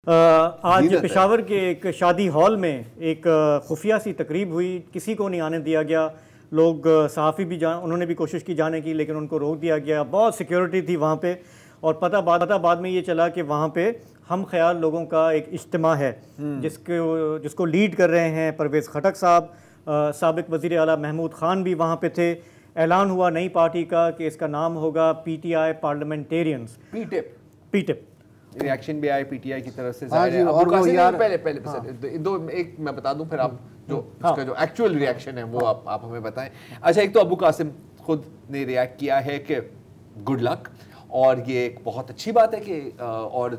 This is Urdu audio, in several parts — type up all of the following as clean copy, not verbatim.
آج پشاور کے ایک شادی ہال میں ایک خفیہ سی تقریب ہوئی، کسی کو نہیں آنے دیا گیا. لوگ صحافی بھی انہوں نے بھی کوشش کی جانے کی، لیکن ان کو روک دیا گیا. بہت سیکیورٹی تھی وہاں پہ، اور پتہ بعد میں یہ چلا کہ وہاں پہ ہم خیال لوگوں کا ایک اجتماع ہے جس کو لیڈ کر رہے ہیں پرویز خٹک صاحب. سابق وزیر اعلیٰ محمود خان بھی وہاں پہ تھے. اعلان ہوا نئی پارٹی کا کہ اس کا نام ہوگا P T I parliamentarians, P tip. Reaction بھی آئے پی ٹی آئی کی طرف سے. پہلے دو ایک میں بتا دوں، پھر آپ جو اس کا جو ایکچوئل ریاکشن ہے وہ آپ ہمیں بتائیں. اچھا، ایک تو ابو قاسم خود نے ریاکٹ کیا ہے کہ گڈ لک، اور یہ ایک بہت اچھی بات ہے کہ اور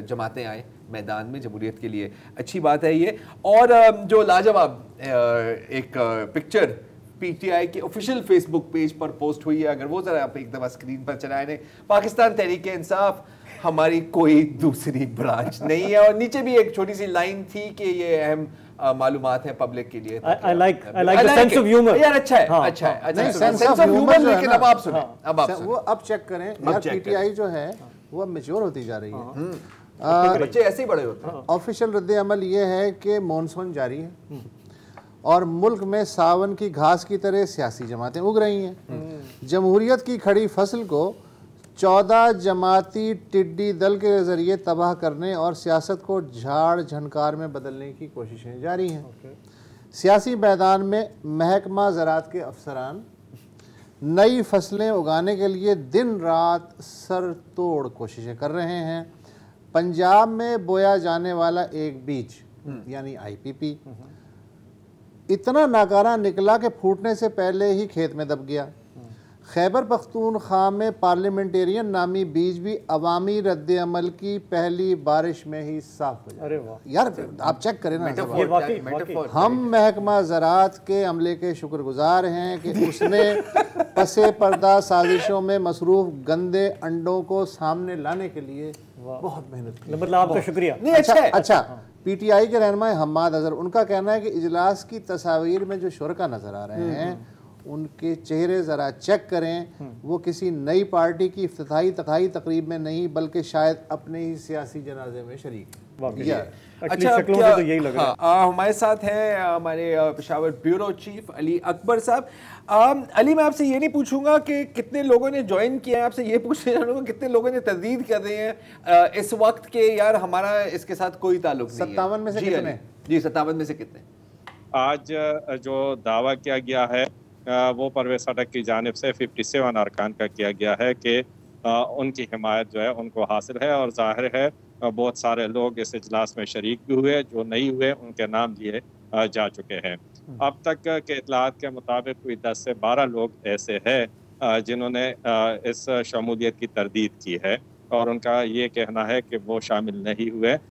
جماعتیں آئیں میدان میں جمہوریت کے لیے، اچھی بات ہے یہ. اور جو لاجواب ایک پکچر پی ٹی آئی کے آفیشیل فیس بک پیج پر پوسٹ ہوئی ہے، اگر وہ ذرا آپ ایک دفعہ اسکرین پر چلائیں نے. پاکستان تحریک انصاف ہماری کوئی دوسری برانچ نہیں ہے، اور نیچے بھی ایک چھوٹی سی لائن تھی کہ یہ اہم معلومات ہیں پبلک کے لیے. I like the sense of humor. یار اچھا ہے سینس آف ہیومر. لیکن اب آپ سنیں، وہ اب چیک کریں یار، پی ٹی آئی جو ہے وہ اب میچور ہوتی جا رہی ہے. بچے ایسے ہی بڑے ہوتے ہیں. آفیشیل رد عمل یہ ہے کہ مونسون جاری ہے اور ملک میں ساون کی گھاس کی طرح سیاسی جماعتیں اگ رہی ہیں. جمہوریت کی کھڑی فصل کو 14 جماعتی ٹڈی دل کے ذریعے تباہ کرنے اور سیاست کو جھاڑ جھنکار میں بدلنے کی کوششیں جاری ہیں. سیاسی میدان میں محکمہ زراعت کے افسران نئی فصلیں اگانے کے لیے دن رات سر توڑ کوششیں کر رہے ہیں. پنجاب میں بویا جانے والا ایک بیج یعنی آئی پی پی اتنا ناکارہ نکلا کہ پھوٹنے سے پہلے ہی کھیت میں دب گیا. خیبر پختونخوا میں پارلیمنٹیرین نامی بیج بھی عوامی رد عمل کی پہلی بارش میں ہی صاف ہو جائے. یار آپ چیک کریں نا، ہم محکمہ زراعت کے عملے کے شکر گزار ہیں کہ اس نے پس پردہ سازشوں میں مصروف گندے انڈوں کو سامنے لانے کے لیے بہت محنت کی. مطلب آپ کا شکریہ. اچھا، پی ٹی آئی کے رہنما حماد اظہر، ان کا کہنا ہے کہ اجلاس کی تصاویر میں جو شرکا نظر آ رہے ہیں ان کے چہرے ذرا چیک کریں. وہ کسی نئی پارٹی کی افتتاحی تقریب میں نہیں بلکہ شاید اپنے ہی سیاسی جنازے میں شریک ہیں. اچھا، ہمارے ساتھ ہیں ہمارے پشاور بیورو چیف علی اکبر صاحب. علی، میں آپ سے یہ نہیں پوچھوں گا کہ کتنے لوگوں نے جوائن کیا ہے، آپ سے یہ پوچھنا چاہوں گا کتنے لوگوں نے تردید کر رہے ہیں اس وقت کہ یار ہمارا اس کے ساتھ کوئی تعلق نہیں ہے. 57 میں سے کتنے؟ جی 57 میں سے کتنے؟ آج جو دعویٰ کیا گیا ہے وہ پرویز خٹک کی جانب سے 57 ارکان کا کیا گیا ہے کہ ان کی حمایت جو ہے ان کو حاصل ہے، اور ظاہر ہے بہت سارے لوگ اس اجلاس میں شریک بھی ہوئے. جو نہیں ہوئے ان کے نام لیے جا چکے ہیں. اب تک کے اطلاعات کے مطابق کوئی 10 سے 12 لوگ ایسے ہیں جنہوں نے اس شمولیت کی تردید کی ہے، اور ان کا یہ کہنا ہے کہ وہ شامل نہیں ہوئے.